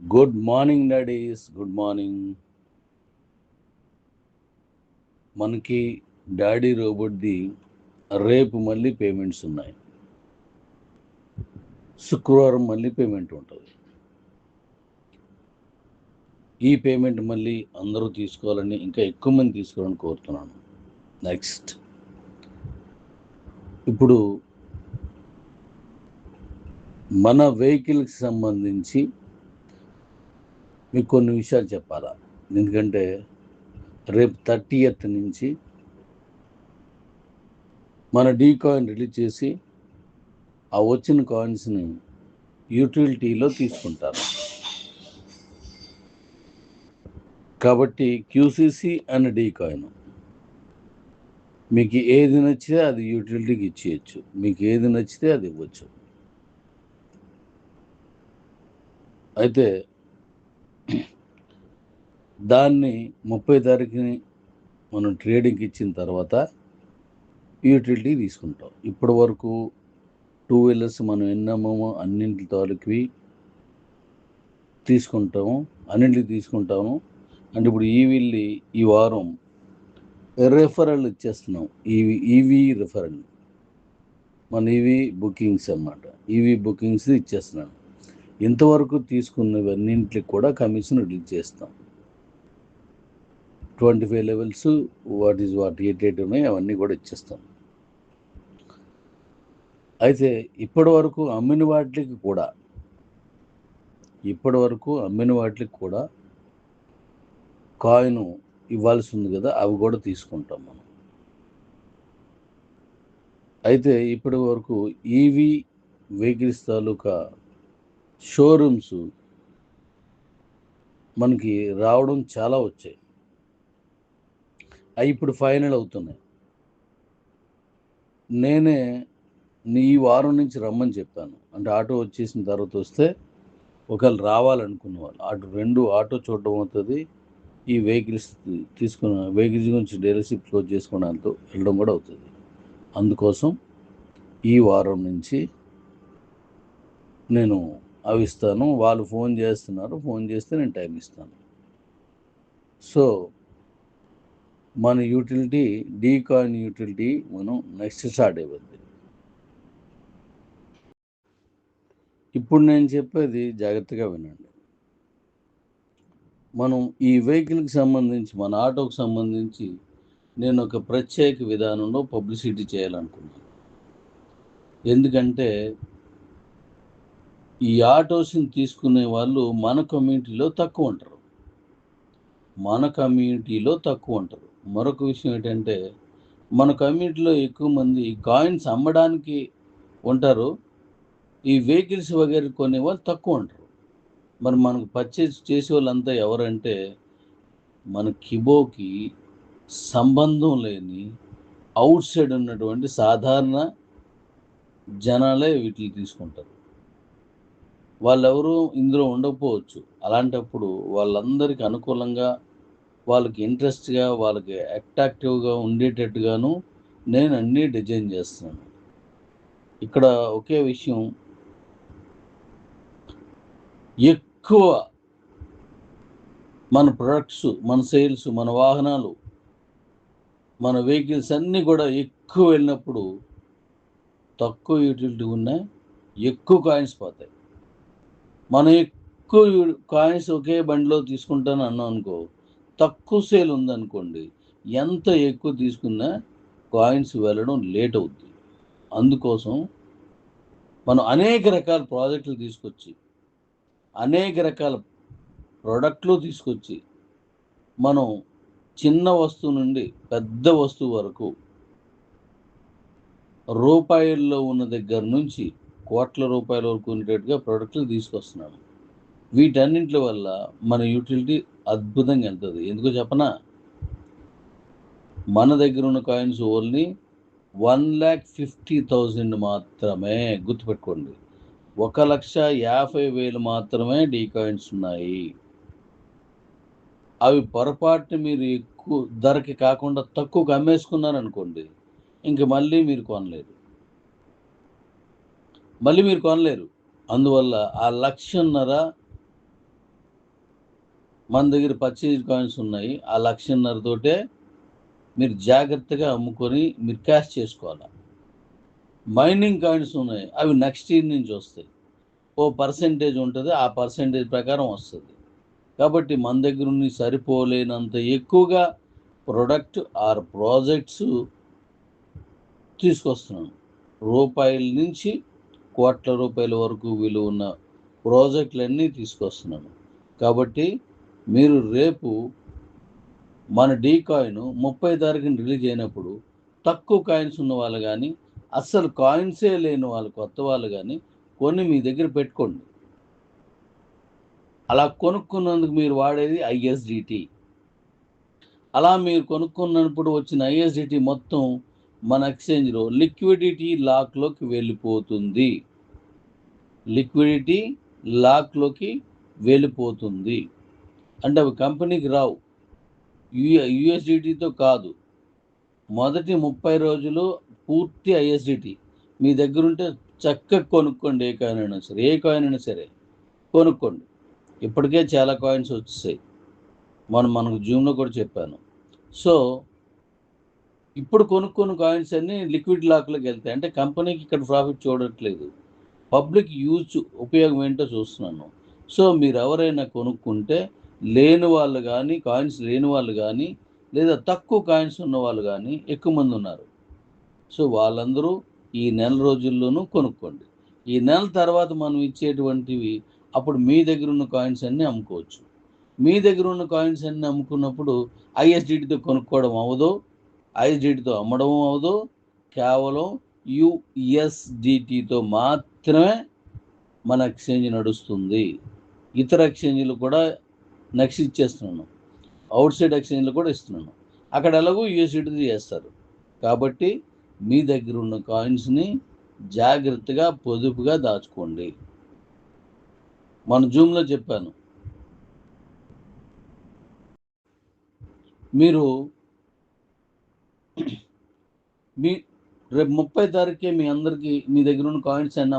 Good morning daddy's, good morning. మనకి daddy రోబోట్ది రేపు మళ్ళీ పేమెంట్స్ ఉన్నాయి. శుక్రవారం మళ్ళీ పేమెంట్ ఉంటుంది. ఈ పేమెంట్ మళ్ళీ అందరూ తీసుకోవాలని, ఇంకా ఎక్కువ మంది తీసుకోవాలని కోరుతున్నాను. నెక్స్ట్, ఇప్పుడు మన వెహికల్కి సంబంధించి మీకు కొన్ని విషయాలు చెప్పాలా. ఎందుకంటే రేపు 30th నుంచి మన డీ కాయిన్ రిలీజ్ చేసి ఆ వచ్చిన కాయిన్స్ని యూటిలిటీలో తీసుకుంటారు. కాబట్టి క్యూసీసీ అండ్ డీ కాయిన్ మీకు ఏది నచ్చితే అది యూటిలిటీకి ఇచ్చేయచ్చు, మీకు ఏది నచ్చితే అది ఇవ్వచ్చు. అయితే దాన్ని 30 తారీఖుని మనం ట్రేడింగ్కి ఇచ్చిన తర్వాత యూటిలిటీ తీసుకుంటాం. ఇప్పటి వరకు 2 వీలర్స్ మనం ఎన్నమ్మో అన్నింటి తాలూకువి తీసుకుంటాము, అన్నింటికి తీసుకుంటాము. అంటే ఇప్పుడు ఈ వారం రెఫరల్ ఇచ్చేస్తున్నాం. ఈవీ రెఫరల్, మన ఈవీ బుకింగ్స్ అన్నమాట. ఈవీ బుకింగ్స్ ఇచ్చేస్తున్నాను. ఇంతవరకు తీసుకున్నవన్నింటికి కూడా కమిషన్ రిలీజ్ చేస్తాం. 25 లెవెల్స్ వాట్ ఎయిట్ ఉన్నాయి, అవన్నీ కూడా ఇచ్చేస్తాం. అయితే ఇప్పటి వరకు అమ్మిన వాటికి కూడా కాయిన్ ఇవ్వాల్సి ఉంది కదా, అవి కూడా తీసుకుంటాం మనం. అయితే ఇప్పటి వరకు ఈవీ వెహికల్స్ తాలూకా షోరూమ్స్ మనకి రావడం చాలా వచ్చాయి. అవి ఇప్పుడు ఫైనల్ అవుతున్నాయి. నేనే ఈ వారం నుంచి రమ్మని చెప్పాను. అంటే ఆటో వచ్చేసిన తర్వాత వస్తే ఒకవేళ రావాలనుకున్న వాళ్ళు 2 ఆటో చూడడం అవుతుంది, ఈ వెహికల్స్ గురించి డీలర్షిప్ క్లోజ్ చేసుకోవడంతో వెళ్ళడం కూడా అవుతుంది. అందుకోసం ఈ వారం నుంచి నేను అవి ఇస్తాను. వాళ్ళు ఫోన్ చేస్తున్నారు, ఫోన్ చేస్తే నేను టైం ఇస్తాను. సో మన యూటిలిటీ, డీ కాయిన్ యూటిలిటీ మనం నెక్స్ట్ స్టార్ట్ అయిపోద్ది. ఇప్పుడు నేను చెప్పేది జాగ్రత్తగా వినండి. మనం ఈ వెహికల్కి సంబంధించి, మన ఆటోకి సంబంధించి నేను ఒక ప్రత్యేక విధానంలో పబ్లిసిటీ చేయాలనుకున్నాను. ఎందుకంటే ఈ ఆటోస్ని తీసుకునే వాళ్ళు మన కమ్యూనిటీలో తక్కువ ఉంటారు. మరొక విషయం ఏంటంటే, మన కమ్యూనిటీలో ఎక్కువ మంది కాయిన్స్ అమ్మడానికి ఉంటారు, ఈ వెహికల్స్ వగైరా కొనే వాళ్ళు తక్కువ ఉంటారు. మరి మనకు పర్చేజ్ చేసే వాళ్ళంతా ఎవరంటే, మన కిబోకి సంబంధం లేని అవుట్ సైడ్ ఉన్నటువంటి సాధారణ జనాలే వీటిని తీసుకుంటారు. వాళ్ళెవరూ ఇందులో ఉండకపోవచ్చు. అలాంటప్పుడు వాళ్ళందరికీ అనుకూలంగా, వాళ్ళకి ఇంట్రెస్ట్గా, వాళ్ళకి అట్రాక్టివ్గా ఉండేటట్టుగాను నేను అన్నీ డిజైన్ చేస్తున్నాను. ఇక్కడ ఒకే విషయం, ఎక్కువ మన ప్రొడక్ట్స్, మన సేల్స్, మన వాహనాలు, మన వెహికల్స్ అన్నీ కూడా ఎక్కువ వెళ్ళినప్పుడు తక్కువ యూటిలిటీ ఉన్నాయి, ఎక్కువ కాయిన్స్ పోతాయి. మనం ఎక్కువ కాయిన్స్ ఒకే బండిలో తీసుకుంటాను అన్నాం అనుకో, తక్కువ సేల్ ఉందనుకోండి, ఎంత ఎక్కువ తీసుకున్నా కాయిన్స్ వెళ్ళడం లేట్ అవుద్ది. అందుకోసం మనం అనేక రకాల ప్రాజెక్టులు తీసుకొచ్చి, అనేక రకాల ప్రోడక్ట్లు తీసుకొచ్చి, మనం చిన్న వస్తువు నుండి పెద్ద వస్తువు వరకు, రూపాయల్లో ఉన్న దగ్గర నుంచి కోట్ల రూపాయల వరకు ఉండేట్టుగా ప్రోడక్ట్లు తీసుకొస్తున్నాను. వీటన్నింటి వల్ల మన యూటిలిటీ అద్భుతంగా వెళ్తుంది. ఎందుకో చెప్పనా, మన దగ్గర ఉన్న కాయిన్స్ ఓన్లీ 1,50,000 మాత్రమే. గుర్తుపెట్టుకోండి, 1,50,000 మాత్రమే డీ కాయిన్స్ ఉన్నాయి. అవి పొరపాటున మీరు ఎక్కువ ధరకి కాకుండా తక్కువకి అమ్మేసుకున్నారనుకోండి, ఇంక మళ్ళీ మీరు కొనలేరు. అందువల్ల ఆ 1,50,000 మన దగ్గర పర్చేజ్ కాయిన్స్ ఉన్నాయి. ఆ 1,50,000 తోటే మీరు జాగ్రత్తగా అమ్ముకొని మీరు క్యాష్ చేసుకోవాలి. మైనింగ్ కాయిన్స్ ఉన్నాయి. అవి నెక్స్ట్ ఇయర్ నుంచి వస్తాయి. ఓ పర్సెంటేజ్ ఉంటుంది. ఆ పర్సెంటేజ్ ప్రకారం వస్తుంది. కాబట్టి మన దగ్గర ఉన్న సరిపోలేనంత ఎక్కువగా ప్రొడక్ట్ ఆర్ ప్రాజెక్ట్స్ తీసుకొస్తున్నాను. రూపాయల నుంచి కోట్ల రూపాయల వరకు విలువ ఉన్న ప్రాజెక్టులన్నీ తీసుకొస్తున్నాను. కాబట్టి మీరు రేపు మన డీ కాయిన్ 30 తారీఖున రిలీజ్ అయినప్పుడు తక్కువ కాయిన్స్ ఉన్న వాళ్ళు కానీ, అస్సలు కాయిన్సే లేని వాళ్ళు కొత్త వాళ్ళు కానీ కొన్ని మీ దగ్గర పెట్టుకోండి. అలా కొనుక్కున్నందుకు మీరు వాడేది ఐఎస్డిటి. అలా మీరు కొనుక్కున్నప్పుడు వచ్చిన ఐఎస్డిటి మొత్తం మన ఎక్స్చేంజ్లో లిక్విడిటీ లాక్లోకి వెళ్ళిపోతుంది. లిక్విడిటీ లాక్లోకి వెళ్ళిపోతుంది. అంటే అవి కంపెనీకి రావు. యుఎస్డిటితో కాదు. మొదటి 30 రోజులు పూర్తి ఐఎస్డిటి మీ దగ్గర ఉంటే చక్కగా కొనుక్కోండి. ఏ కాయిన్ అయినా సరే కొనుక్కోండి. ఇప్పటికే చాలా కాయిన్స్ వచ్చేసాయి. మనకు జూమ్లో కూడా చెప్పాను. సో ఇప్పుడు కొనుక్కున్న కాయిన్స్ అన్నీ లిక్విడ్ లాక్లోకి వెళ్తాయి. అంటే కంపెనీకి ఇక్కడ ప్రాఫిట్ చూడట్లేదు, పబ్లిక్ యూజ్ ఉపయోగం ఏంటో చూస్తున్నాను. సో మీరు ఎవరైనా కొనుక్కుంటే లేని వాళ్ళు కానీ, కాయిన్స్ లేని వాళ్ళు కానీ, లేదా తక్కువ కాయిన్స్ ఉన్న వాళ్ళు కానీ ఎక్కువ మంది ఉన్నారు. సో వాళ్ళందరూ ఈ నెల రోజుల్లోనూ కొనుక్కోండి. ఈ నెల తర్వాత మనం ఇచ్చేటువంటివి అప్పుడు మీ దగ్గర ఉన్న కాయిన్స్ అన్నీ అమ్ముకోవచ్చు. మీ దగ్గర ఉన్న కాయిన్స్ అన్నీ అమ్ముకున్నప్పుడు ఐఎస్డిటితో కొనుక్కోవడం అవ్వదు, ఐఎస్డిటితో అమ్మడం అవ్వదు. కేవలం యుఎస్డిటితో మాత్రమే మన ఎక్స్చేంజ్ నడుస్తుంది. ఇతర ఎక్స్చేంజ్లు కూడా నెక్స్ట్ ఇచ్చేస్తున్నాను. అవుట్ సైడ్ ఎక్స్చేంజ్లు కూడా ఇస్తున్నాను. అక్కడ ఎలాగో యూఎస్డిటితో చేస్తారు. కాబట్టి మీ దగ్గర ఉన్న కాయిన్స్ని జాగ్రత్తగా పొదుపుగా దాచుకోండి. మన జూమ్లో చెప్పాను. మీరు రేపు 30 తారీఖుకే మీ అందరికీ మీ దగ్గర ఉన్న కాయిన్స్ అన్నీ